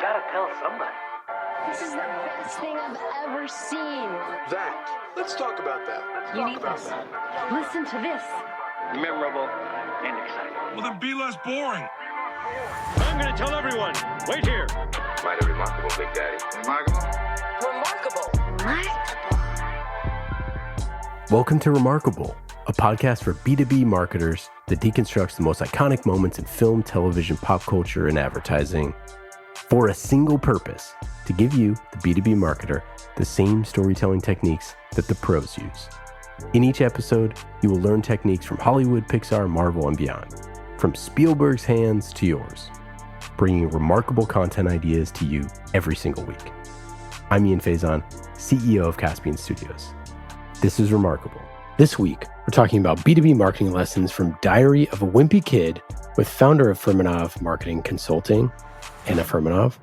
gotta tell somebody. This is the best thing I've ever seen. Let's talk about that. You need this. Listen to this. Memorable and exciting. Well, then be less boring. I'm going to tell everyone. Wait here. Mighty remarkable, Big Daddy. Remarkable? Welcome to Remarkable, a podcast for B2B marketers that deconstructs the most iconic moments in film, television, pop culture, and advertising for a single purpose: to give you, the B2B marketer, the same storytelling techniques that the pros use. In each episode, you will learn techniques from Hollywood, Pixar, Marvel, and beyond, from Spielberg's hands to yours, bringing remarkable content ideas to you every single week. I'm Ian Faison, CEO of Caspian Studios. This is Remarkable. This week, we're talking about B2B marketing lessons from Diary of a Wimpy Kid with founder of Furmanov Marketing Consulting, Anna Furmanov.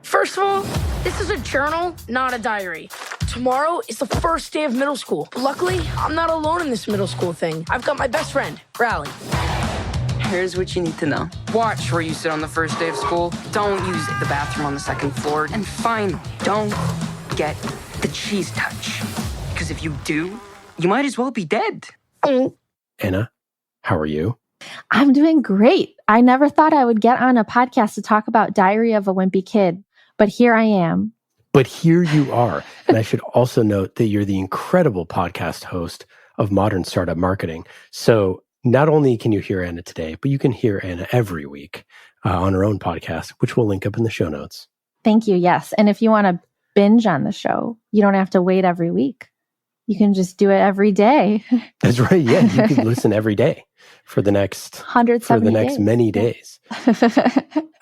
First of all, this is a journal, not a diary. Tomorrow is the first day of middle school. But luckily, I'm not alone in this middle school thing. I've got my best friend, Riley. Here's what you need to know. Watch where you sit on the first day of school. Don't use the bathroom on the second floor. And finally, don't get the cheese touch. Because if you do, you might as well be dead. Anna, how are you? I'm doing great. I never thought I would get on a podcast to talk about Diary of a Wimpy Kid, but here I am. But here you are. And I should also note that you're the incredible podcast host of Modern Startup Marketing. So not only can you hear Anna today, but you can hear Anna every week on her own podcast, which we'll link up in the show notes. Thank you. Yes. And if you want to binge on the show, you don't have to wait every week. You can just do it every day. That's right. Yeah. You can listen every day for the next 170 days. Many days.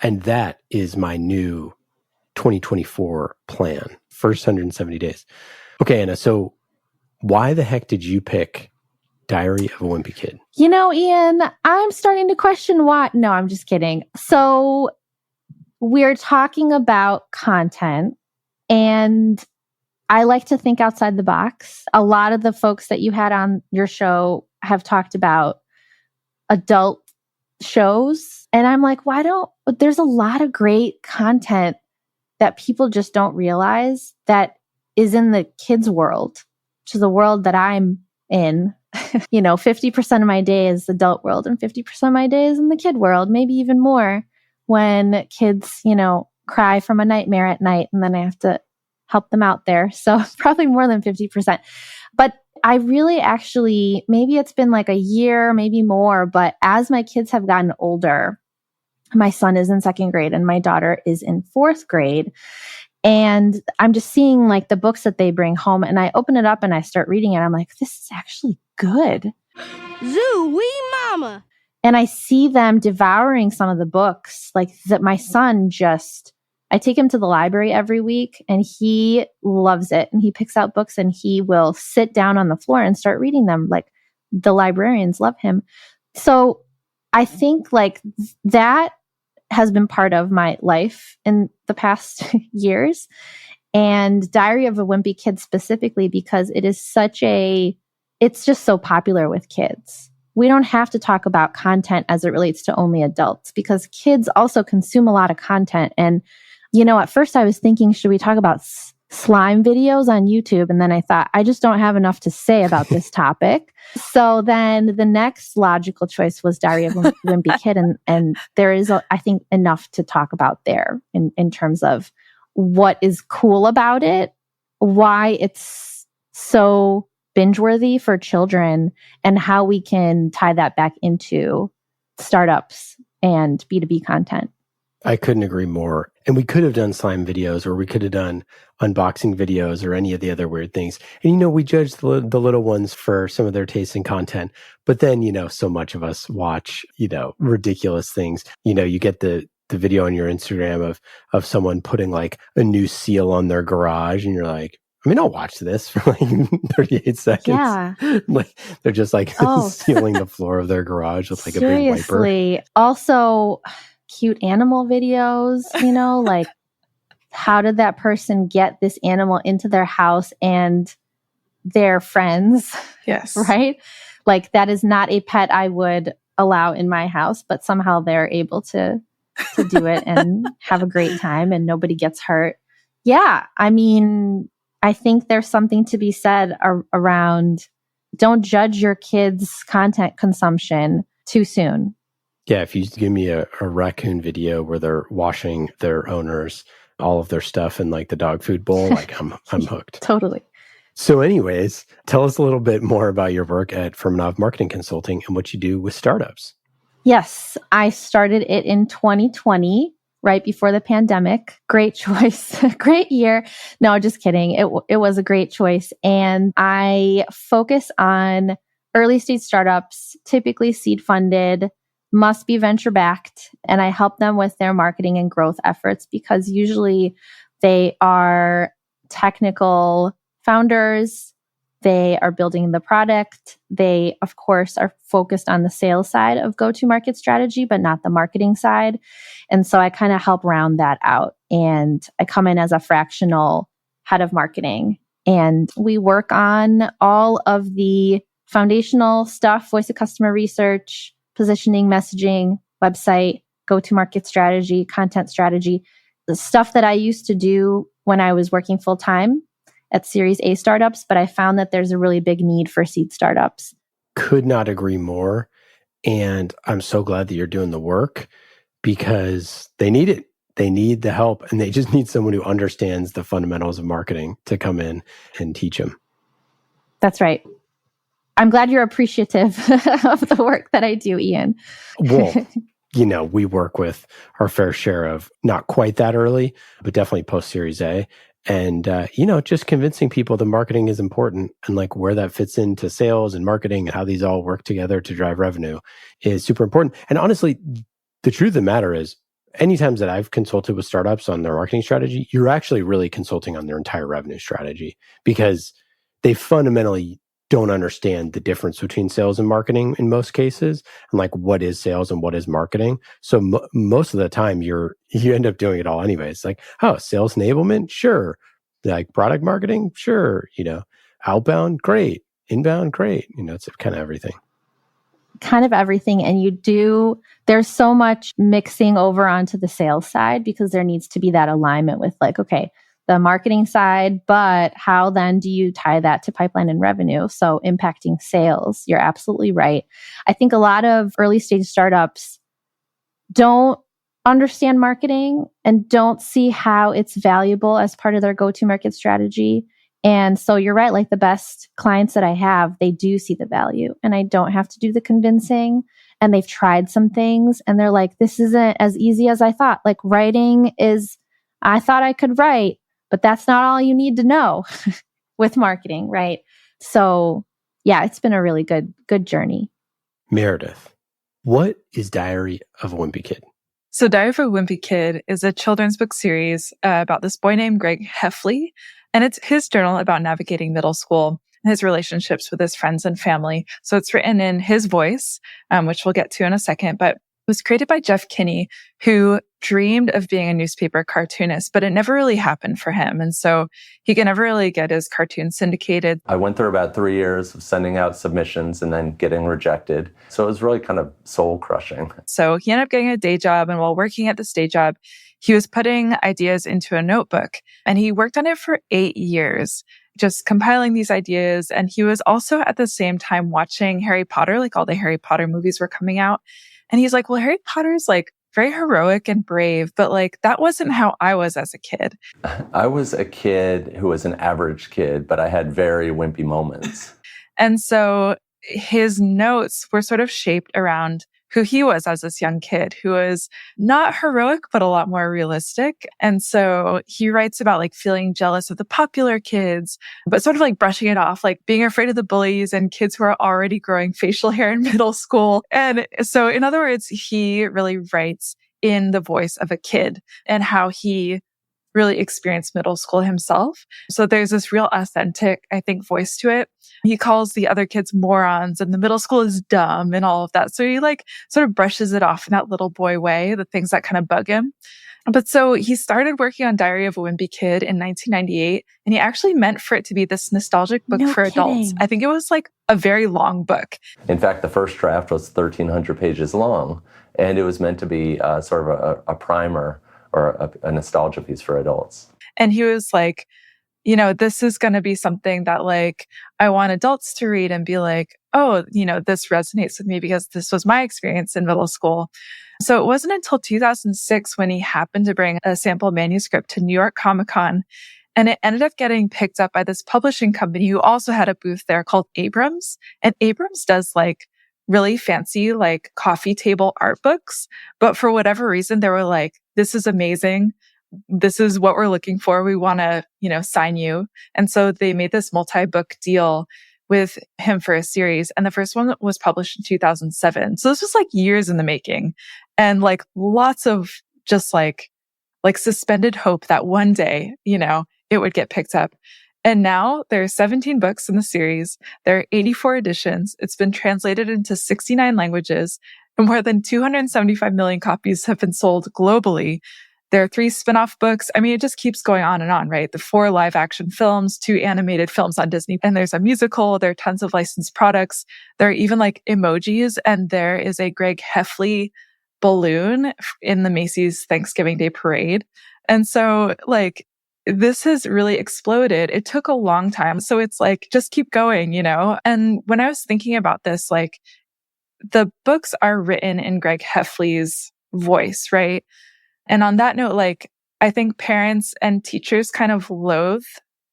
And that is my new 2024 plan. First 170 days. Okay, Anna. So why the heck did you pick Diary of a Wimpy Kid? You know, Ian, I'm starting to question why. No, I'm just kidding. So we're talking about content, and I like to think outside the box. A lot of the folks that you had on your show have talked about adult shows. And I'm like, there's a lot of great content that people just don't realize that is in the kids' world, which is the world that I'm in. 50% of my day is adult world and 50% of my day is in the kid world, maybe even more when kids, cry from a nightmare at night and then I have to help them out there. So probably more than 50%. But I really actually, maybe it's been like a year, maybe more, but as my kids have gotten older, my son is in second grade and my daughter is in fourth grade. And I'm just seeing like the books that they bring home and I open it up and I start reading it. I'm like, this is actually good. Zoo-wee mama. And I see them devouring some of the books like that. My son I take him to the library every week and he loves it. And he picks out books and he will sit down on the floor and start reading them. Like the librarians love him. So I think like that has been part of my life in the past years. And Diary of a Wimpy Kid specifically because it's just so popular with kids. We don't have to talk about content as it relates to only adults because kids also consume a lot of content. And at first I was thinking, should we talk about slime videos on YouTube? And then I thought, I just don't have enough to say about this topic. So then the next logical choice was Diary of a Wimpy Kid. And there is, I think, enough to talk about there in terms of what is cool about it, why it's so binge-worthy for children, and how we can tie that back into startups and B2B content. I couldn't agree more. And we could have done slime videos or we could have done unboxing videos or any of the other weird things. And, we judge the little ones for some of their taste in content. But then, so much of us watch, ridiculous things. You get the video on your Instagram of someone putting like a new seal on their garage and you're like, I'll watch this for like 38 seconds. Yeah. Like they're just like sealing the floor of their garage with like a big wiper. Seriously. Also, cute animal videos, like how did that person get this animal into their house and their friends? Yes. Right? Like that is not a pet I would allow in my house, but somehow they're able to to do it and have a great time and nobody gets hurt. Yeah. I mean, I think there's something to be said around don't judge your kids' content consumption too soon. Yeah, if you give me a raccoon video where they're washing their owners, all of their stuff in like the dog food bowl, like I'm hooked. Totally. So anyways, tell us a little bit more about your work at Furmanov Marketing Consulting and what you do with startups. Yes, I started it in 2020, right before the pandemic. Great choice. Great year. No, just kidding. It was a great choice. And I focus on early stage startups, typically seed funded, must be venture backed. And I help them with their marketing and growth efforts because usually they are technical founders. They are building the product. They, of course, are focused on the sales side of go-to-market strategy, but not the marketing side. And so I kind of help round that out. And I come in as a fractional head of marketing. And we work on all of the foundational stuff, voice of customer research, positioning, messaging, website, go-to-market strategy, content strategy, the stuff that I used to do when I was working full-time at Series A startups, but I found that there's a really big need for seed startups. Could not agree more. And I'm so glad that you're doing the work because they need it. They need the help and they just need someone who understands the fundamentals of marketing to come in and teach them. That's right. I'm glad you're appreciative of the work that I do, Ian. Well, we work with our fair share of not quite that early, but definitely post Series A. And, just convincing people that marketing is important and like where that fits into sales and marketing and how these all work together to drive revenue is super important. And honestly, the truth of the matter is any times that I've consulted with startups on their marketing strategy, you're actually really consulting on their entire revenue strategy because they fundamentally don't understand the difference between sales and marketing in most cases, and like what is sales and what is marketing. So most of the time you end up doing it all anyway. It's like, oh, sales enablement, sure. Like product marketing, sure. Outbound, great. Inbound, great. It's kind of everything. Kind of everything. And there's so much mixing over onto the sales side because there needs to be that alignment with like, okay, the marketing side, but how then do you tie that to pipeline and revenue? So impacting sales, you're absolutely right. I think a lot of early stage startups don't understand marketing and don't see how it's valuable as part of their go-to-market strategy. And so you're right, like the best clients that I have, they do see the value and I don't have to do the convincing and they've tried some things and they're like, this isn't as easy as I thought. Like I thought I could write, but that's not all you need to know with marketing, right? So yeah, it's been a really good journey. Meredith, what is Diary of a Wimpy Kid? So Diary of a Wimpy Kid is a children's book series about this boy named Greg Heffley. And it's his journal about navigating middle school and his relationships with his friends and family. So it's written in his voice, which we'll get to in a second, but it was created by Jeff Kinney, who dreamed of being a newspaper cartoonist, but it never really happened for him. And so he could never really get his cartoons syndicated. I went through about 3 years of sending out submissions and then getting rejected. So it was really kind of soul crushing. So he ended up getting a day job. And while working at this day job, he was putting ideas into a notebook and he worked on it for 8 years, just compiling these ideas. And he was also at the same time watching Harry Potter, like all the Harry Potter movies were coming out. And he's like, well, Harry Potter's like very heroic and brave, but like that wasn't how I was as a kid. I was a kid who was an average kid, but I had very wimpy moments. And so his notes were sort of shaped around who he was as this young kid who was not heroic, but a lot more realistic. And so he writes about like feeling jealous of the popular kids, but sort of like brushing it off, like being afraid of the bullies and kids who are already growing facial hair in middle school. And so in other words, he really writes in the voice of a kid and how he really experienced middle school himself. So there's this real authentic, I think, voice to it. He calls the other kids morons and the middle school is dumb and all of that. So he like sort of brushes it off in that little boy way, the things that kind of bug him. But so he started working on Diary of a Wimpy Kid in 1998, and he actually meant for it to be this nostalgic book for adults. I think it was like a very long book. In fact, the first draft was 1,300 pages long, and it was meant to be sort of a primer or a nostalgia piece for adults. And he was like, you know, this is going to be something that like I want adults to read and be like, oh, you know, this resonates with me because this was my experience in middle school. So it wasn't until 2006 when he happened to bring a sample manuscript to New York Comic Con, and it ended up getting picked up by this publishing company who also had a booth there called Abrams. And Abrams does like really fancy like coffee table art books. But for whatever reason, they were like, this is amazing. This is what we're looking for. We want to, you know, sign you. And so they made this multi-book deal with him for a series. And the first one was published in 2007. So this was like years in the making, and like lots of just like suspended hope that one day, you know, it would get picked up. And now there are 17 books in the series. There are 84 editions. It's been translated into 69 languages, and more than 275 million copies have been sold globally. There are 3 spin-off books. I mean, it just keeps going on and on, right? The 4 live action films, 2 animated films on Disney, and there's a musical. There are tons of licensed products. There are even like emojis, and there is a Greg Heffley balloon in the Macy's Thanksgiving Day Parade. And so like this has really exploded. It took a long time. So it's like, just keep going, you know? And when I was thinking about this, like the books are written in Greg Heffley's voice, right? And on that note, like, I think parents and teachers kind of loathe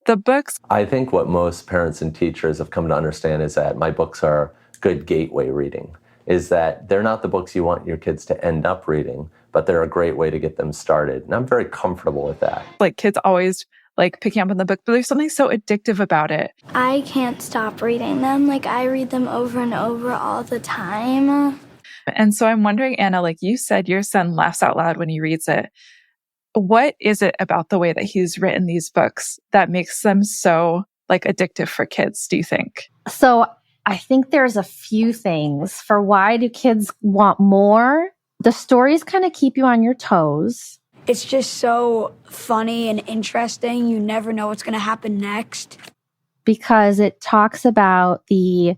the books. I think what most parents and teachers have come to understand is that my books are good gateway reading, is that they're not the books you want your kids to end up reading, but they're a great way to get them started. And I'm very comfortable with that. Like kids always like picking up on the book, but there's something so addictive about it. I can't stop reading them. Like I read them over and over all the time. And so I'm wondering, Anna, like you said, your son laughs out loud when he reads it. What is it about the way that he's written these books that makes them so like addictive for kids, do you think? So I think there's a few things for why do kids want more. The stories kind of keep you on your toes. It's just so funny and interesting. You never know what's going to happen next. Because it talks about the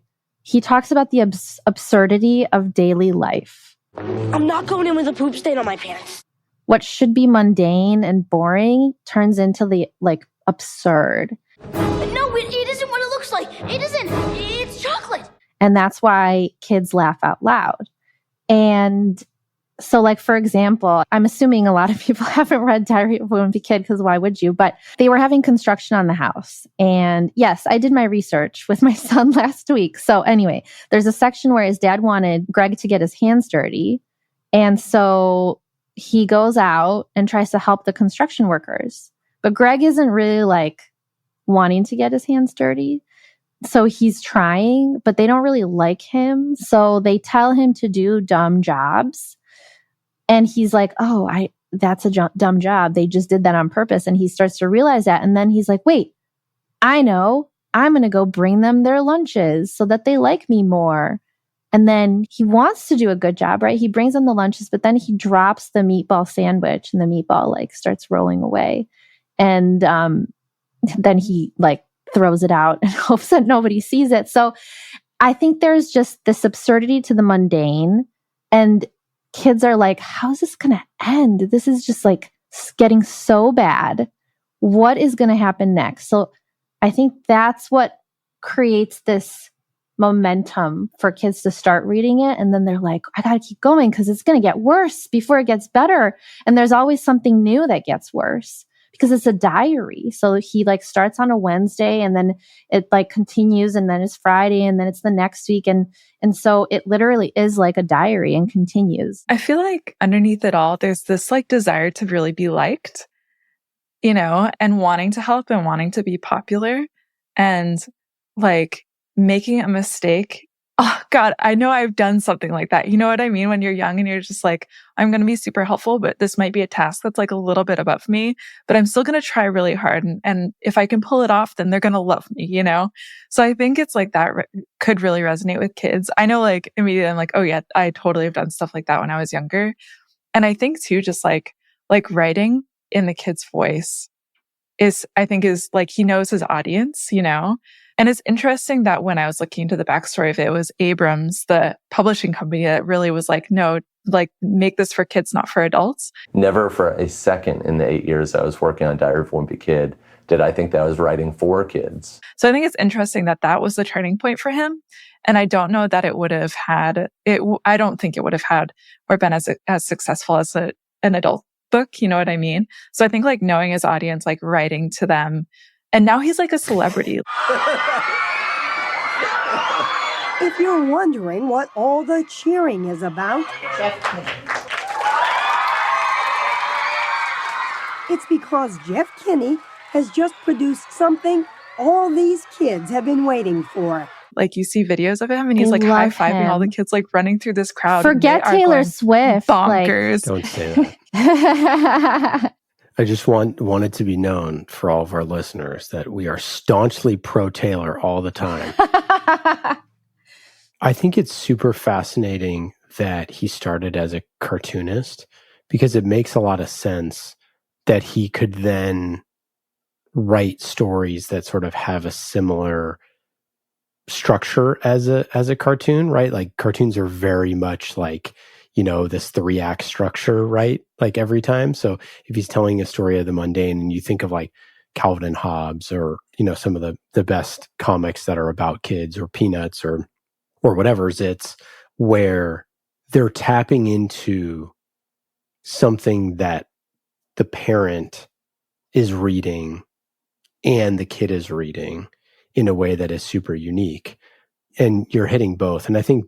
absurdity of daily life. I'm not going in with a poop stain on my pants. What should be mundane and boring turns into the like absurd. No, it isn't what it looks like. It isn't. It's chocolate. And that's why kids laugh out loud. And so like, for example, I'm assuming a lot of people haven't read Diary of a Wimpy Kid because why would you? But they were having construction on the house. And yes, I did my research with my son last week. So anyway, there's a section where his dad wanted Greg to get his hands dirty. And so he goes out and tries to help the construction workers. But Greg isn't really like wanting to get his hands dirty. So he's trying, but they don't really like him. So they tell him to do dumb jobs. And he's like, oh, that's a dumb job. They just did that on purpose. And he starts to realize that. And then he's like, wait, I know. I'm going to go bring them their lunches so that they like me more. And then he wants to do a good job, right? He brings them the lunches, but then he drops the meatball sandwich and the meatball like starts rolling away. And then he like throws it out and hopes that nobody sees it. So I think there's just this absurdity to the mundane. And kids are like, how's this going to end? This is just like getting so bad. What is going to happen next? So I think that's what creates this momentum for kids to start reading it. And then they're like, I got to keep going because it's going to get worse before it gets better. And there's always something new that gets worse because it's a diary. So he like starts on a Wednesday and then it like continues and then it's Friday and then it's the next week. And so it literally is like a diary and continues. I feel like underneath it all, there's this like desire to really be liked, you know, and wanting to help and wanting to be popular and like making a mistake. Oh God, I know I've done something like that. You know what I mean? When you're young and you're just like, I'm going to be super helpful, but this might be a task that's like a little bit above me, but I'm still going to try really hard. And if I can pull it off, then they're going to love me, you know? So I think it's like that could really resonate with kids. I know like immediately I'm like, oh yeah, I totally have done stuff like that when I was younger. And I think too, just like like writing in the kid's voice is like, he knows his audience, you know? And it's interesting that when I was looking into the backstory of it, it was Abrams, the publishing company, that really was like, no, like make this for kids, not for adults. Never for a second in the 8 years I was working on Diary of a Wimpy Kid did I think that I was writing for kids. So I think it's interesting that that was the turning point for him. And I don't know that it would have had it. I don't think it would have had or been as successful as an adult book. You know what I mean? So I think like knowing his audience, like writing to them, and now he's like a celebrity. If you're wondering what all the cheering is about, Jeff Kinney. It's because Jeff Kinney has just produced something all these kids have been waiting for. Like you see videos of him and he's like high-fiving all the kids, like running through this crowd. Forget Taylor Swift. Bonkers. Don't say that. I just wanted to be known for all of our listeners that we are staunchly pro Taylor all the time. I think it's super fascinating that he started as a cartoonist because it makes a lot of sense that he could then write stories that sort of have a similar structure as a cartoon, right? Like cartoons are very much like, you know, this 3-act structure, right? Like every time. So if he's telling a story of the mundane and you think of like Calvin and Hobbes or, you know, some of the best comics that are about kids or Peanuts or whatever, it's where they're tapping into something that the parent is reading and the kid is reading in a way that is super unique. And you're hitting both. And I think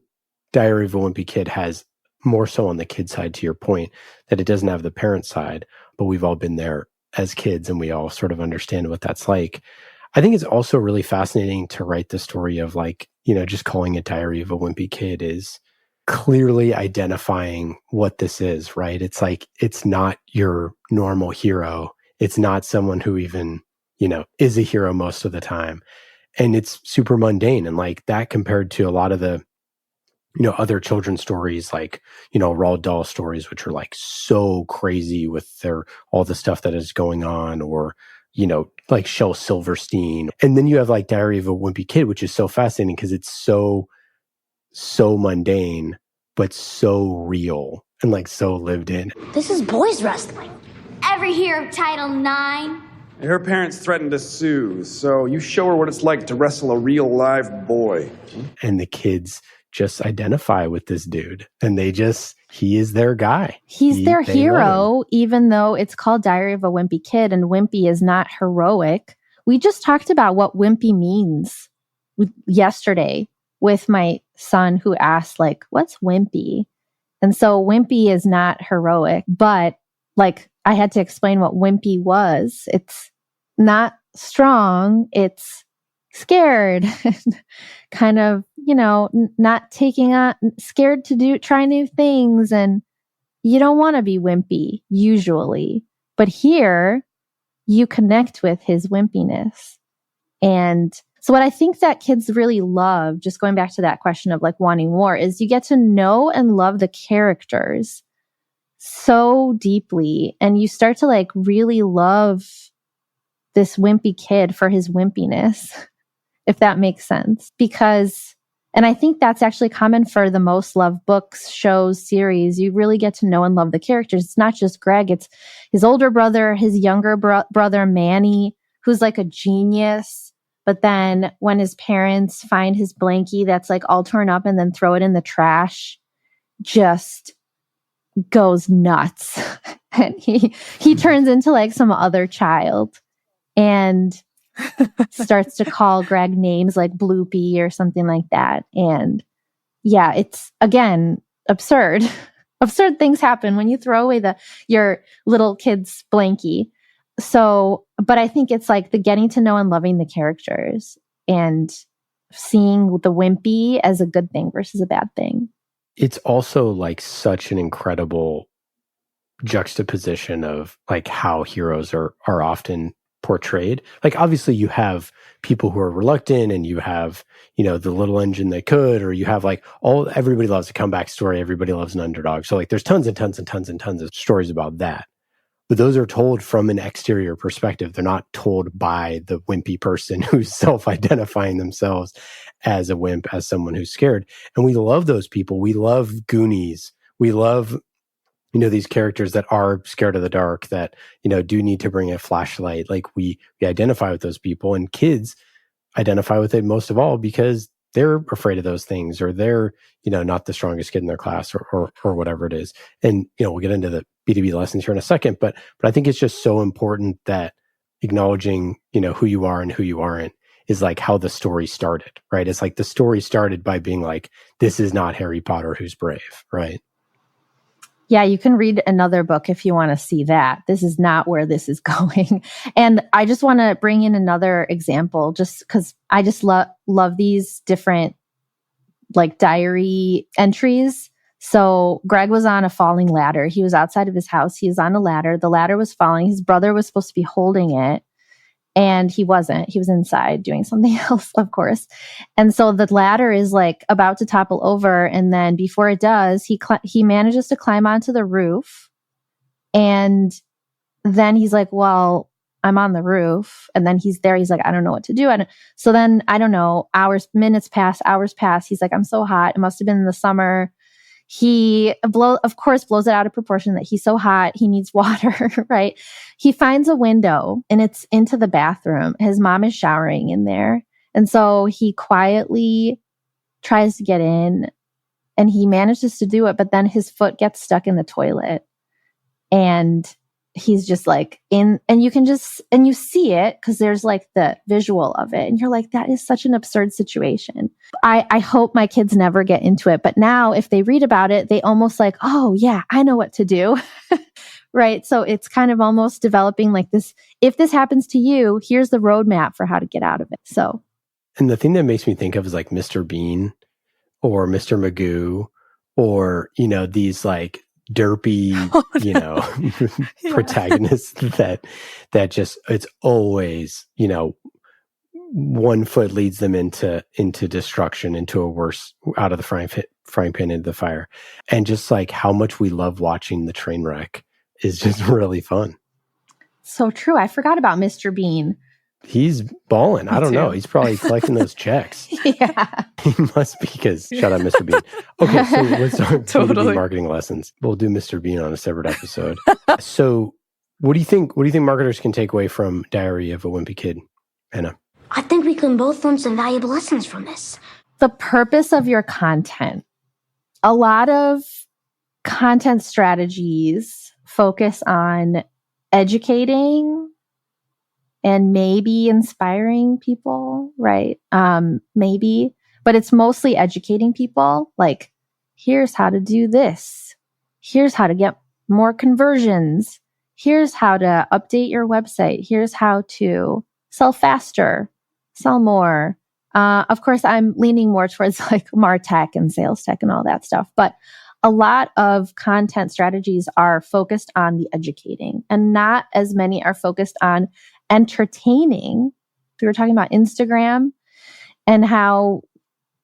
Diary of a Wimpy Kid has more so on the kid side, to your point, that it doesn't have the parent side, but we've all been there as kids and we all sort of understand what that's like. I think it's also really fascinating to write the story of like, you know, just calling it Diary of a Wimpy Kid is clearly identifying what this is, right? It's like, it's not your normal hero. It's not someone who even, you know, is a hero most of the time. And it's super mundane. And like that compared to a lot of the, you know, other children's stories, like, you know, Roald Dahl stories, which are like so crazy with all the stuff that is going on, or, you know, like Shel Silverstein. And then you have like Diary of a Wimpy Kid, which is so fascinating because it's so mundane, but so real and like so lived in. This is boys wrestling. Ever hear of Title IX? Her parents threatened to sue, so you show her what it's like to wrestle a real live boy. And the kids just identify with this dude and he is their guy. He's their hero, even though it's called Diary of a Wimpy Kid and Wimpy is not heroic. We just talked about what Wimpy means yesterday with my son who asked like, what's Wimpy? And so Wimpy is not heroic, but like I had to explain what Wimpy was. It's not strong. It's scared, kind of, you know, not taking on, scared to try new things. And you don't want to be wimpy usually, but here you connect with his wimpiness. And so what I think that kids really love, just going back to that question of like wanting more, is you get to know and love the characters so deeply. And you start to like really love this wimpy kid for his wimpiness, if that makes sense. And I think that's actually common for the most loved books, shows, series. You really get to know and love the characters. It's not just Greg, it's his older brother, his younger brother, Manny, who's like a genius. But then when his parents find his blankie that's like all torn up and then throw it in the trash, just goes nuts. And he turns into like some other child and starts to call Greg names like Bloopy or something like that. And yeah, it's again absurd. Absurd things happen when you throw away your little kid's blankie. So, but I think it's like the getting to know and loving the characters and seeing the wimpy as a good thing versus a bad thing. It's also like such an incredible juxtaposition of like how heroes are often portrayed. Like obviously you have people who are reluctant and you have, you know, the little engine that could, or you have like everybody loves a comeback story. Everybody loves an underdog. So like there's tons and tons and tons and tons of stories about that. But those are told from an exterior perspective. They're not told by the wimpy person who's self-identifying themselves as a wimp, as someone who's scared. And we love those people. We love Goonies. We love, these characters that are scared of the dark, that, do need to bring a flashlight. Like we identify with those people, and kids identify with it most of all because they're afraid of those things, or they're, not the strongest kid in their class, or whatever it is. And, we'll get into the B2B lessons here in a second, but I think it's just so important that acknowledging, who you are and who you aren't is like how the story started, right? It's like the story started by being like, this is not Harry Potter who's brave, right? Yeah, you can read another book if you want to see that. This is not where this is going. And I just want to bring in another example, just because I just love these different like diary entries. So Greg was on a falling ladder. He was outside of his house. He was on a ladder. The ladder was falling. His brother was supposed to be holding it, and he wasn't. He was inside doing something else, of course. And so the ladder is like about to topple over. And then before it does, he manages to climb onto the roof. And then he's like, well, I'm on the roof. And then he's there. He's like, I don't know what to do. So then, I don't know, minutes pass. He's like, I'm so hot. It must have been in the summer. He, of course, blows it out of proportion that he's so hot. He needs water, right? He finds a window and it's into the bathroom. His mom is showering in there. And so he quietly tries to get in, and he manages to do it. But then his foot gets stuck in the toilet, and he's just like and you see it because there's like the visual of it, and you're like, that is such an absurd situation. I hope my kids never get into it, but now if they read about it, they almost like, oh yeah, I know what to do. Right? So it's kind of almost developing like this, if this happens to you, here's the roadmap for how to get out of it. So, and the thing that makes me think of is like Mr. Bean or Mr. Magoo, or these like derpy, protagonists that just, it's always, one foot leads them into destruction, into a worse, out of the frying pan into the fire. And just like how much we love watching the train wreck is just really fun. So true. I forgot about Mr. Bean. He's balling. I don't know. He's probably collecting those checks. Yeah. He must be, because shout out Mr. Bean. Okay, so let's talk B2B marketing lessons. We'll do Mr. Bean on a separate episode. So what do you think marketers can take away from Diary of a Wimpy Kid, Anna? I think we can both learn some valuable lessons from this. The purpose of your content. A lot of content strategies focus on educating and maybe inspiring people, right? Maybe, but it's mostly educating people. Like, here's how to do this. Here's how to get more conversions. Here's how to update your website. Here's how to sell faster, sell more. Of course, I'm leaning more towards like MarTech and sales tech and all that stuff. But a lot of content strategies are focused on the educating, and not as many are focused on entertaining. We were talking about Instagram and how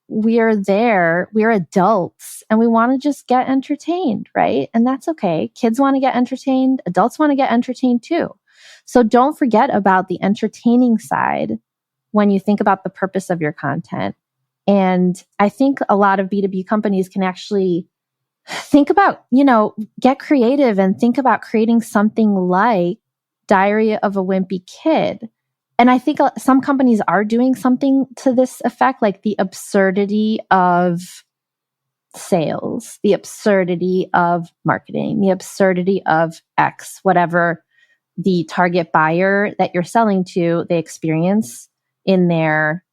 we're adults and we want to just get entertained, right? And that's okay. Kids want to get entertained. Adults want to get entertained too. So don't forget about the entertaining side when you think about the purpose of your content. And I think a lot of B2B companies can actually think about, get creative and think about creating something like Diary of a Wimpy Kid. And I think some companies are doing something to this effect, like the absurdity of sales, the absurdity of marketing, the absurdity of X, whatever the target buyer that you're selling to, they experience in their,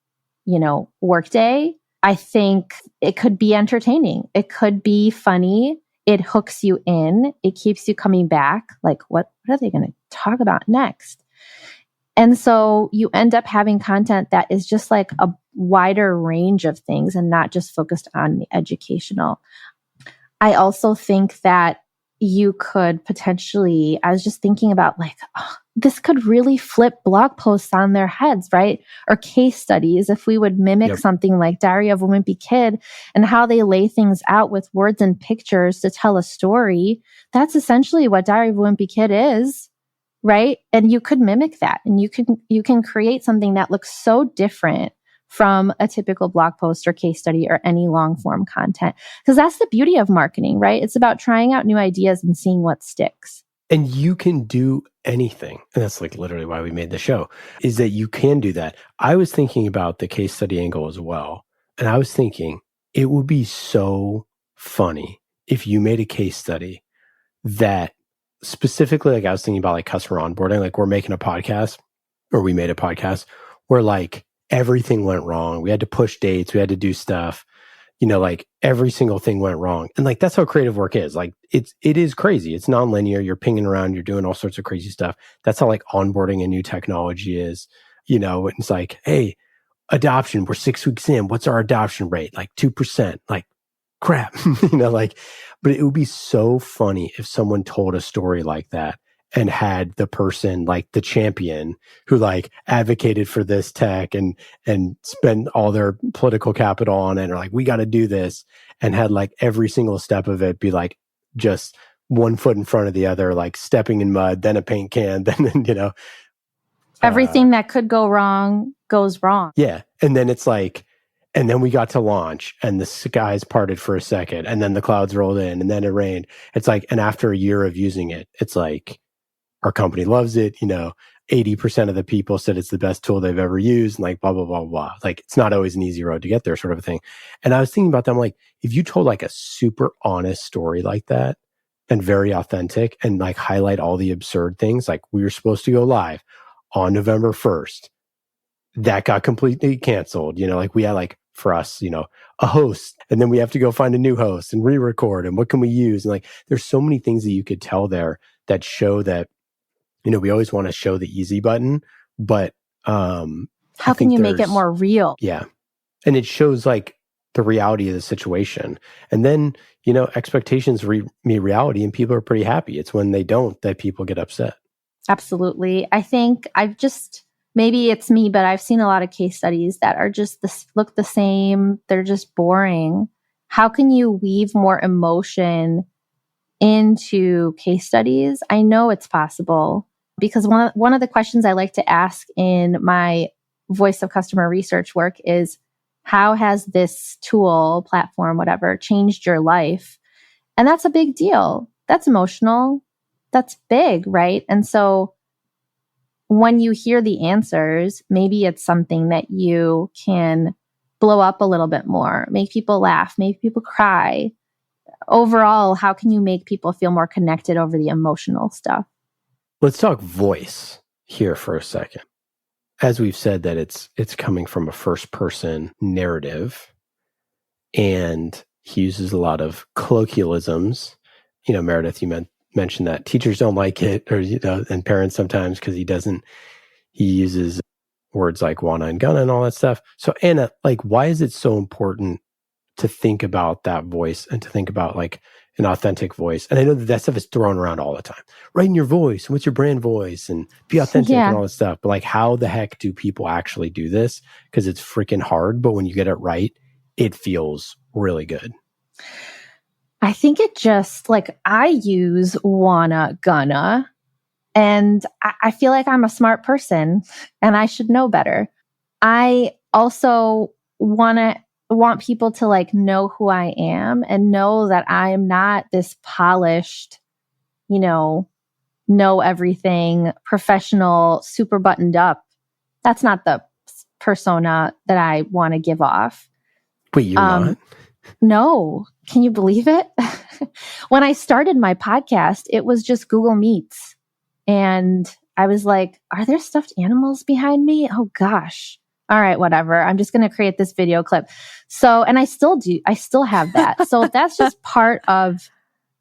workday. I think it could be entertaining. It could be funny. It hooks you in. It keeps you coming back. Like, what are they going to talk about next? And so you end up having content that is just like a wider range of things and not just focused on the educational. I also think that you could potentially, I was just thinking about like, oh, this could really flip blog posts on their heads, right? Or case studies. If we would mimic something like Diary of a Wimpy Kid and how they lay things out with words and pictures to tell a story, that's essentially what Diary of a Wimpy Kid is, right? And you could mimic that, and you can create something that looks so different from a typical blog post or case study or any long form content. Because that's the beauty of marketing, right? It's about trying out new ideas and seeing what sticks. And you can do anything. And that's like literally why we made the show, is that you can do that. I was thinking about the case study angle as well. And I was thinking it would be so funny if you made a case study that specifically, like I was thinking about like customer onboarding, like we're making a podcast, or we made a podcast where like everything went wrong. We had to push dates. We had to do stuff, you know, like every single thing went wrong. And like, that's how creative work is. Like it is crazy. It's nonlinear. You're pinging around. You're doing all sorts of crazy stuff. That's how like onboarding a new technology is, you know. It's like, hey, adoption, we're 6 weeks in. What's our adoption rate? Like 2%, like crap, you know, like, but it would be so funny if someone told a story like that and had the person like the champion who like advocated for this tech and spent all their political capital on it, or like, we got to do this, and had like every single step of it be like just one foot in front of the other, like stepping in mud, then a paint can, then, you know. Everything that could go wrong goes wrong. Yeah. And then it's like, and then we got to launch and the skies parted for a second and then the clouds rolled in and then it rained. It's like, and after a year of using it, it's like, our company loves it. You know, 80% of the people said it's the best tool they've ever used, and like blah, blah, blah, blah. Like, it's not always an easy road to get there, sort of a thing. And I was thinking about them, like, if you told like a super honest story like that and very authentic and like highlight all the absurd things, like we were supposed to go live on November 1st. That got completely canceled. You know, like we had like, for us, you know, a host, and then we have to go find a new host and re-record, and what can we use? And like, there's so many things that you could tell there that show that, you know, we always want to show the easy button, but how can you make it more real? Yeah. And it shows like the reality of the situation. And then, you know, expectations meet reality, and people are pretty happy. It's when they don't that people get upset. Absolutely. I think maybe it's me, but I've seen a lot of case studies that are just look the same. They're just boring. How can you weave more emotion into case studies? I know it's possible, because one of the questions I like to ask in my voice of customer research work is, how has this tool, platform, whatever, changed your life? And that's a big deal. That's emotional. That's big, right? And so when you hear the answers, maybe it's something that you can blow up a little bit more, make people laugh, make people cry. Overall, how can you make people feel more connected over the emotional stuff? Let's talk voice here for a second. As we've said, that it's coming from a first person narrative, and he uses a lot of colloquialisms. You know, Meredith, you mentioned that teachers don't like it, or, you know, and parents sometimes, because he uses words like wanna and gonna and all that stuff. So Anna, like, why is it so important to think about that voice and to think about like an authentic voice? And I know that stuff is thrown around all the time. Write in your voice. What's your brand voice? And be authentic and all that stuff. But like, how the heck do people actually do this? Because it's freaking hard. But when you get it right, it feels really good. I think it just, like, I use wanna, gonna, and I feel like I'm a smart person and I should know better. I also want people to like know who I am and know that I am not this polished, you know everything, professional, super buttoned up. That's not the persona that I want to give off. Wait, you're not? No. Can you believe it? When I started my podcast, it was just Google Meets. And I was like, are there stuffed animals behind me? Oh gosh. All right, whatever. I'm just going to create this video clip. So, and I still have that. So that's just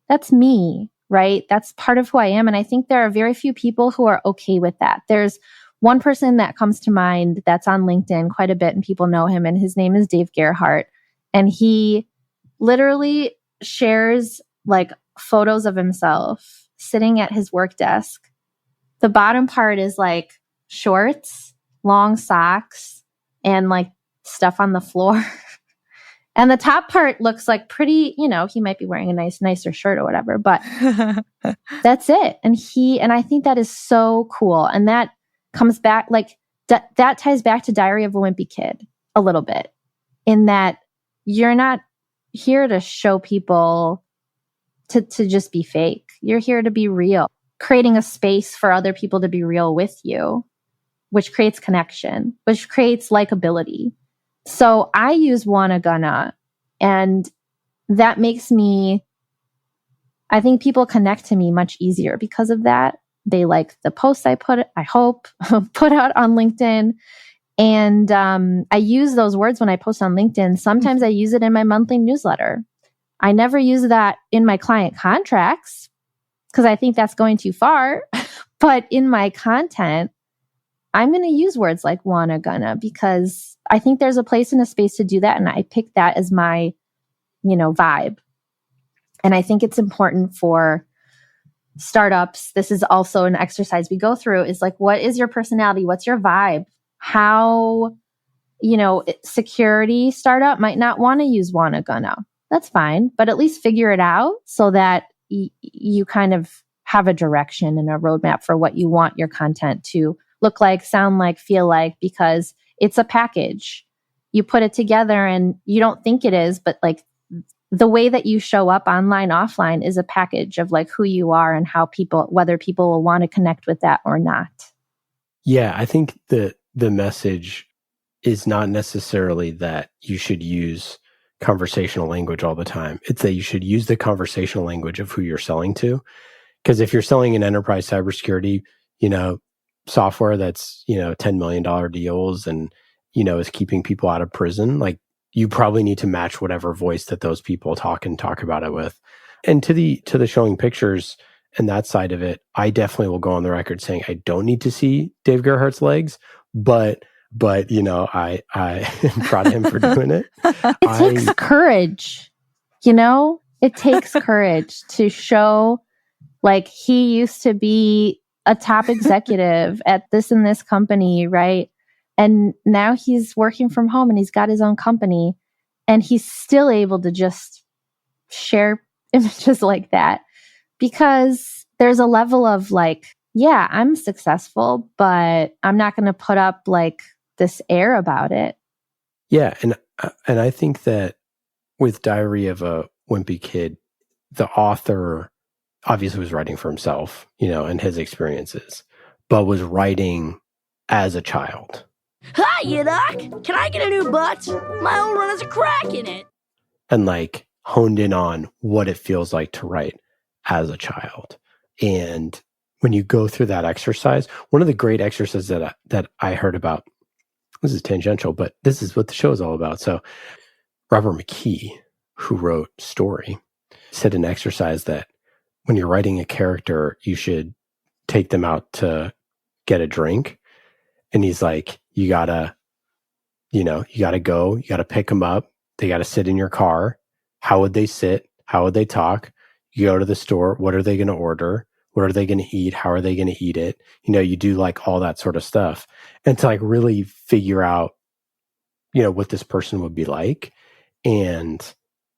that's me, right? That's part of who I am. And I think there are very few people who are okay with that. There's one person that comes to mind that's on LinkedIn quite a bit, and people know him, and his name is Dave Gerhardt. And he literally shares like photos of himself sitting at his work desk. The bottom part is like shorts, long socks, and like stuff on the floor. And the top part looks like pretty, he might be wearing a nicer shirt or whatever, but that's it. And I think that is so cool. And that comes back, like that ties back to Diary of a Wimpy Kid a little bit, in that you're not here to show people to just be fake. You're here to be real, creating a space for other people to be real with you, which creates connection, which creates likability. So I use Wanna Gonna, and that makes I think people connect to me much easier because of that. They like the posts I put out on LinkedIn. And I use those words when I post on LinkedIn. Sometimes I use it in my monthly newsletter. I never use that in my client contracts because I think that's going too far. But in my content, I'm going to use words like wanna, gonna, because I think there's a place and a space to do that. And I pick that as my, vibe. And I think it's important for startups. This is also an exercise we go through, is like, what is your personality? What's your vibe? How, security startup might not want to use wanna, gonna. That's fine. But at least figure it out so that you kind of have a direction and a roadmap for what you want your content to look like, sound like, feel like, because it's a package. You put it together and you don't think it is, but like the way that you show up online, offline is a package of like who you are and whether people will want to connect with that or not. Yeah, I think the message is not necessarily that you should use conversational language all the time. It's that you should use the conversational language of who you're selling to. Because if you're selling an enterprise cybersecurity, software that's, $10 million deals and, is keeping people out of prison, like you probably need to match whatever voice that those people talk about it with. And to the showing pictures and that side of it, I definitely will go on the record saying I don't need to see Dave Gerhardt's legs, but I am proud of him for doing it. It takes courage, it takes courage to show like he used to be a top executive at this and this company, right? And now he's working from home and he's got his own company and he's still able to just share images like that because there's a level of like, yeah, I'm successful, but I'm not going to put up like this air about it. Yeah. And I think that with Diary of a Wimpy Kid, the author obviously was writing for himself, and his experiences, but was writing as a child. Hi, Doc. Can I get a new butt? My old one has a crack in it. And like honed in on what it feels like to write as a child. And when you go through that exercise, one of the great exercises that I heard about, this is tangential, but this is what the show is all about. So Robert McKee, who wrote Story, said an exercise that when you're writing a character, you should take them out to get a drink. And he's like, you gotta go, you gotta pick them up. They gotta sit in your car. How would they sit? How would they talk? You go to the store. What are they going to order? What are they going to eat? How are they going to eat it? You do like all that sort of stuff. And to like really figure out, what this person would be like. And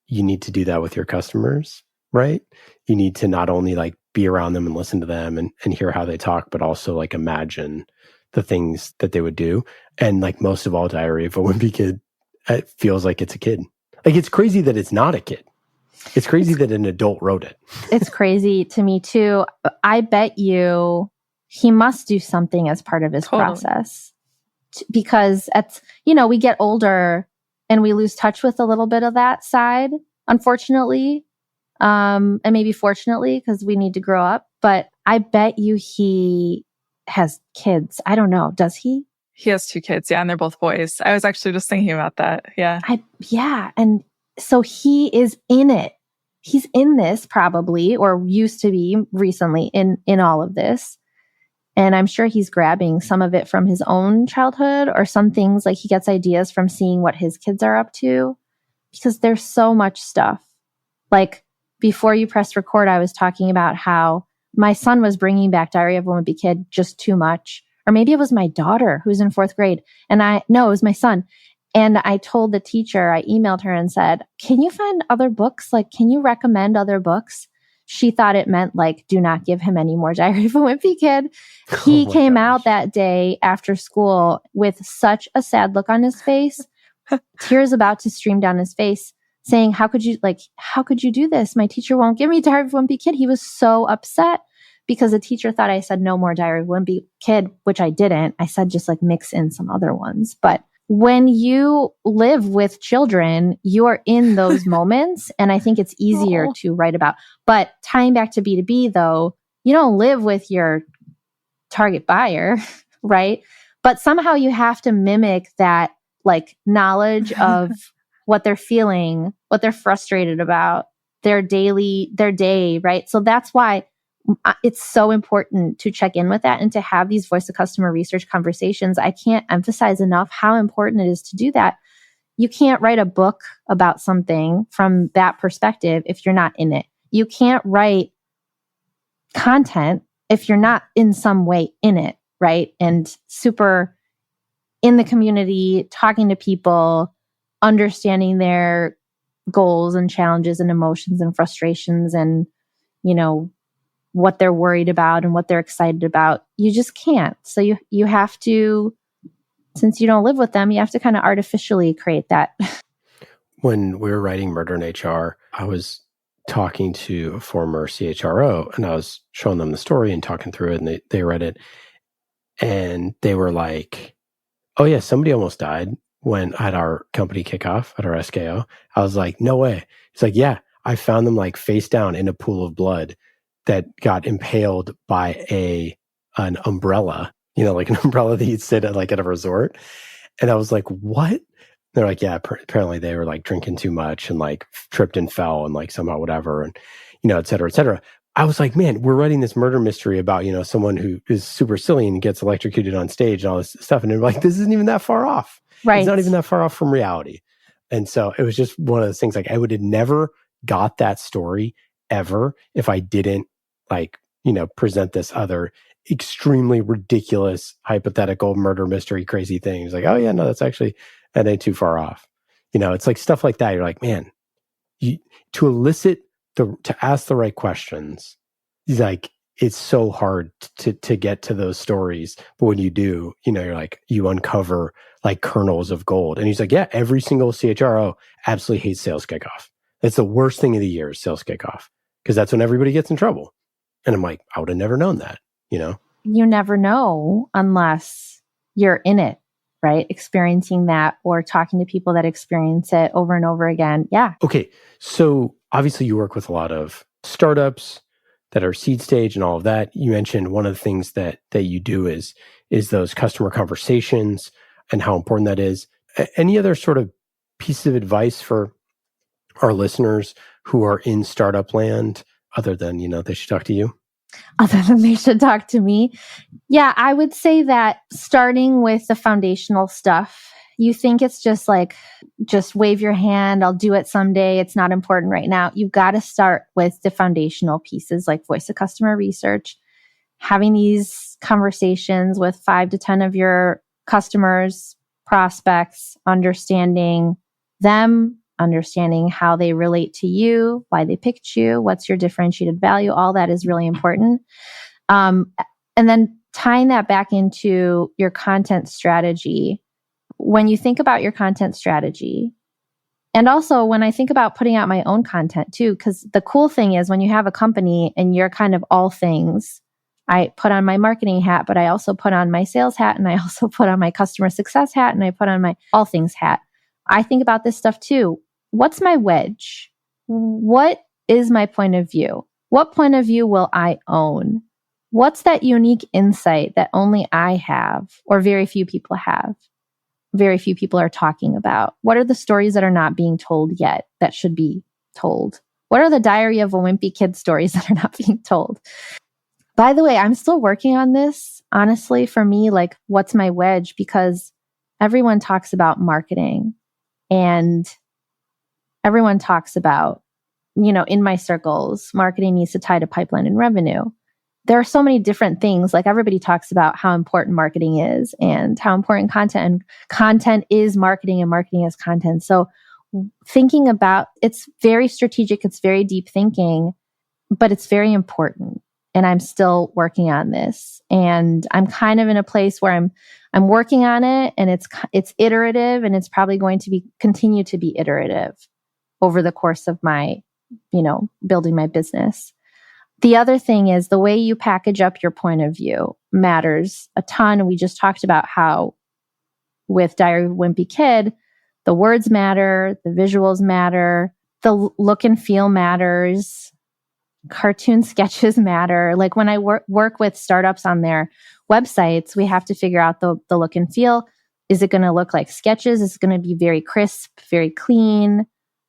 you need to do that with your customers, right? You need to not only like be around them and listen to them and hear how they talk, but also like imagine the things that they would do. And like most of all, Diary of a Wimpy Kid, it feels like it's a kid. Like it's crazy that it's not a kid. It's crazy that an adult wrote it. It's crazy to me too. I bet you he must do something as part of his process because we get older and we lose touch with a little bit of that side, unfortunately. And maybe fortunately, because we need to grow up. But I bet you he has kids. I don't know. Does he? He has 2 kids. Yeah. And they're both boys. I was actually just thinking about that. Yeah. And so he is in it. He's in this probably, or used to be recently in all of this. And I'm sure he's grabbing some of it from his own childhood or some things like he gets ideas from seeing what his kids are up to because there's so much stuff. Like before you pressed record, I was talking about how my son was bringing back Diary of a Wimpy Kid just too much. Or maybe it was my daughter who's in 4th grade. No, it was my son. And I told the teacher, I emailed her and said, can you find other books? Like, can you recommend other books? She thought it meant like, do not give him any more Diary of a Wimpy Kid. He came out that day after school with such a sad look on his face, tears about to stream down his face, saying, how could you do this? My teacher won't give me Diary of a Wimpy Kid. He was so upset because the teacher thought I said no more Diary of a Wimpy Kid, which I didn't. I said just like mix in some other ones. But when you live with children, you are in those moments. And I think it's easier to write about. But tying back to B2B though, you don't live with your target buyer, right? But somehow you have to mimic that like knowledge of what they're feeling, what they're frustrated about, their day, right? So that's why it's so important to check in with that and to have these voice of customer research conversations. I can't emphasize enough how important it is to do that. You can't write a book about something from that perspective if you're not in it. You can't write content if you're not in some way in it, right? And super in the community, talking to people, understanding their goals and challenges and emotions and frustrations and, what they're worried about and what they're excited about. You just can't. So you have to, since you don't live with them, you have to kind of artificially create that. When we were writing Murder in HR, I was talking to a former CHRO and I was showing them the story and talking through it, and they read it and they were like, oh yeah, somebody almost died when at our company kickoff at our SKO. I was like, no way. It's like, yeah, I found them like face down in a pool of blood that got impaled by an umbrella, like an umbrella that you'd sit at a resort. And I was like, what? They're like, yeah, apparently they were like drinking too much and like tripped and fell and like somehow whatever. And, et cetera, et cetera. I was like, man, we're writing this murder mystery about, someone who is super silly and gets electrocuted on stage and all this stuff. And they're like, this isn't even that far off. Right. It's not even that far off from reality. And so it was just one of those things, like I would have never got that story ever if I didn't present this other extremely ridiculous, hypothetical murder mystery, crazy thing. It's like, oh yeah, no, that ain't too far off. It's like stuff like that. You're like, man, to ask the right questions, like it's so hard to get to those stories. But when you do, you're like, you uncover like kernels of gold. And he's like, yeah, every single CHRO absolutely hates sales kickoff. It's the worst thing of the year is sales kickoff, because that's when everybody gets in trouble. And I'm like, I would have never known that, You never know unless you're in it, right? Experiencing that or talking to people that experience it over and over again. Yeah. Okay. So obviously you work with a lot of startups that are seed stage and all of that. You mentioned one of the things that you do is those customer conversations and how important that is. Any other sort of pieces of advice for our listeners who are in startup land other than, they should talk to you? Other than they should talk to me. Yeah, I would say that starting with the foundational stuff, you think it's just wave your hand, I'll do it someday. It's not important right now. You've got to start with the foundational pieces like voice of customer research, having these conversations with 5 to 10 of your customers, prospects, understanding them, understanding how they relate to you, why they picked you, what's your differentiated value. All that is really important. And then tying that back into your content strategy. When you think about your content strategy, and also when I think about putting out my own content too, because the cool thing is when you have a company and you're kind of all things, I put on my marketing hat, but I also put on my sales hat, and I also put on my customer success hat, and I put on my all things hat. I think about this stuff too. What's my wedge? What is my point of view? What point of view will I own? What's that unique insight that only I have or very few people have? Very few people are talking about. What are the stories that are not being told yet that should be told? What are the Diary of a Wimpy Kid stories that are not being told? By the way, I'm still working on this. Honestly, for me, like, what's my wedge? Because everyone talks about marketing and everyone talks about, in my circles, marketing needs to tie to pipeline and revenue. There are so many different things. Like everybody talks about how important marketing is and how important content is marketing and marketing is content. So thinking about, it's very strategic, it's very deep thinking, but it's very important. And I'm still working on this. And I'm kind of in a place where I'm working on it, and it's iterative, and it's probably going to continue to be iterative over the course of my, building my business. The other thing is the way you package up your point of view matters a ton. We just talked about how with Diary of a Wimpy Kid, the words matter, the visuals matter, the look and feel matters, cartoon sketches matter. Like when I work with startups on their websites, we have to figure out the look and feel. Is it going to look like sketches? Is it going to be very crisp, very clean,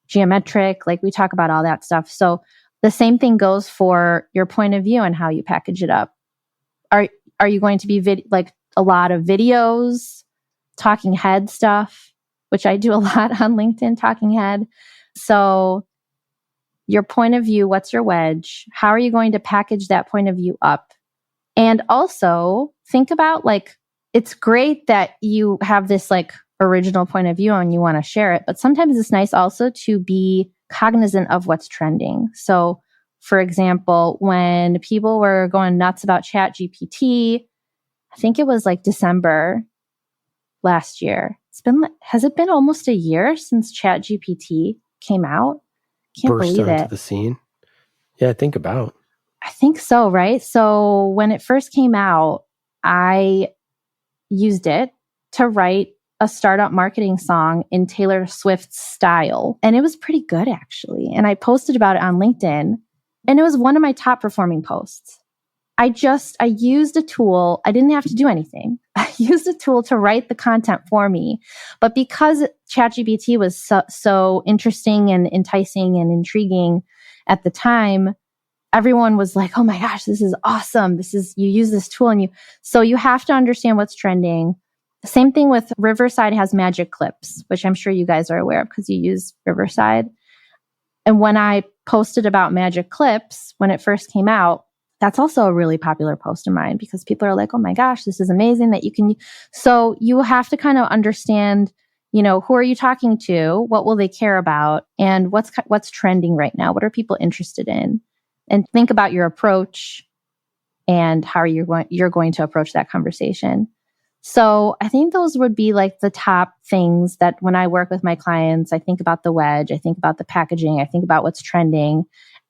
geometric? Like we talk about all that stuff. So the same thing goes for your point of view and how you package it up. Are you going to be like a lot of videos, talking head stuff, which I do a lot on LinkedIn, talking head. So your point of view, what's your wedge? How are you going to package that point of view up? And also think about it's great that you have this original point of view and you want to share it, but sometimes it's nice also to be cognizant of what's trending. So for example, when people were going nuts about ChatGPT, I think it was December last year. Has it been almost a year since ChatGPT came out? Can't Burst believe onto it. the scene. Yeah, think about. I think so, right? So when it first came out, I used it to write a startup marketing song in Taylor Swift's style. And it was pretty good, actually. And I posted about it on LinkedIn, and it was one of my top performing posts. I used a tool. I didn't have to do anything. I used a tool to write the content for me. But because ChatGPT was so interesting and enticing and intriguing at the time, everyone was like, oh my gosh, this is awesome. You use this tool so you have to understand what's trending. The same thing with Riverside has magic clips, which I'm sure you guys are aware of because you use Riverside. And when I posted about magic clips, when it first came out, that's also a really popular post of mine because people are like, oh my gosh, this is amazing that you can. So you have to kind of understand, who are you talking to? What will they care about? And what's trending right now? What are people interested in? And think about your approach and how you're going to approach that conversation. So I think those would be the top things that when I work with my clients, I think about the wedge, I think about the packaging, I think about what's trending.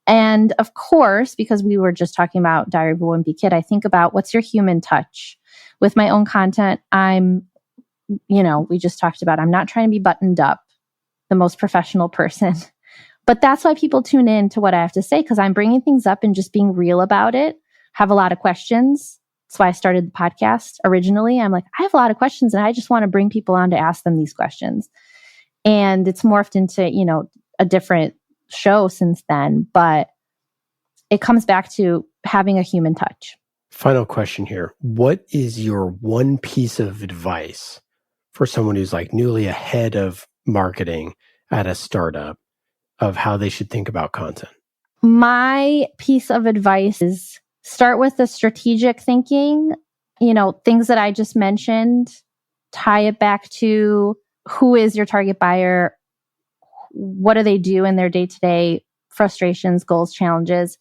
And of course, because we were just talking about Diary of a Wimpy Kid, I think about what's your human touch. With my own content, we just talked about, I'm not trying to be buttoned up, the most professional person. But that's why people tune in to what I have to say, because I'm bringing things up and just being real about it. Have a lot of questions. That's why I started the podcast originally. I'm like, I have a lot of questions and I just want to bring people on to ask them these questions. And it's morphed into, a different show since then, but it comes back to having a human touch. Final question here. What is your one piece of advice for someone who's newly ahead of marketing at a startup of how they should think about content? My piece of advice is start with the strategic thinking, things that I just mentioned, tie it back to who is your target buyer? What do they do in their day-to-day frustrations, goals, challenges?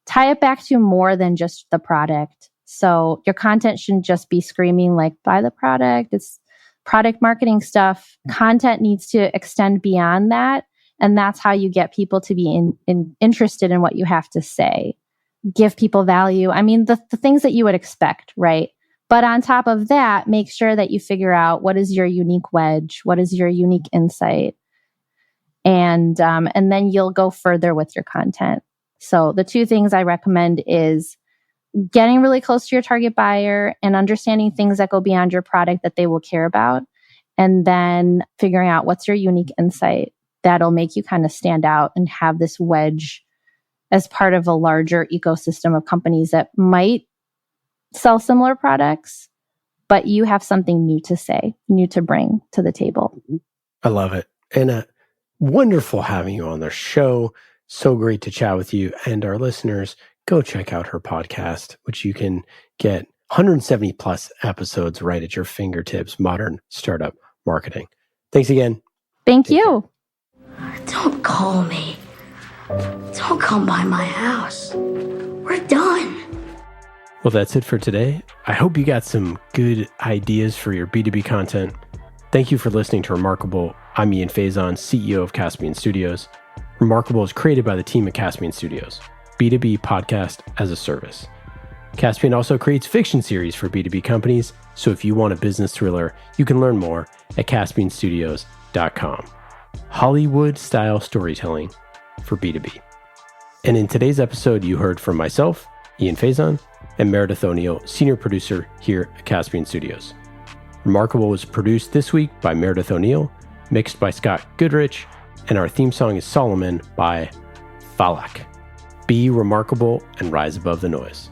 Tie it back to more than just the product. So your content shouldn't just be screaming buy the product. It's product marketing stuff. Content needs to extend beyond that. And that's how you get people to be interested in what you have to say. Give people value. I mean, the things that you would expect, right? But on top of that, make sure that you figure out what is your unique wedge, what is your unique insight, and then you'll go further with your content. So the two things I recommend is getting really close to your target buyer and understanding things that go beyond your product that they will care about, and then figuring out what's your unique insight that'll make you kind of stand out and have this wedge as part of a larger ecosystem of companies that might sell similar products, but you have something new to say, new to bring to the table. I love it. And wonderful having you on the show. So great to chat with you. And our listeners, go check out her podcast, which you can get 170 plus episodes right at your fingertips. Modern Startup Marketing. Thanks again. Thank you. Don't call me. Don't come by my house. We're done. Well, that's it for today. I hope you got some good ideas for your B2B content. Thank you for listening to Remarkable. I'm Ian Faison, CEO of Caspian Studios. Remarkable is created by the team at Caspian Studios, B2B podcast as a service. Caspian also creates fiction series for B2B companies, so if you want a business thriller, you can learn more at caspianstudios.com. Hollywood-style storytelling for B2B. And in today's episode, you heard from myself, Ian Faison, and Meredith O'Neill, senior producer here at Caspian Studios. Remarkable was produced this week by Meredith O'Neill, mixed by Scott Goodrich, and our theme song is Solomon by Falak. Be remarkable and rise above the noise.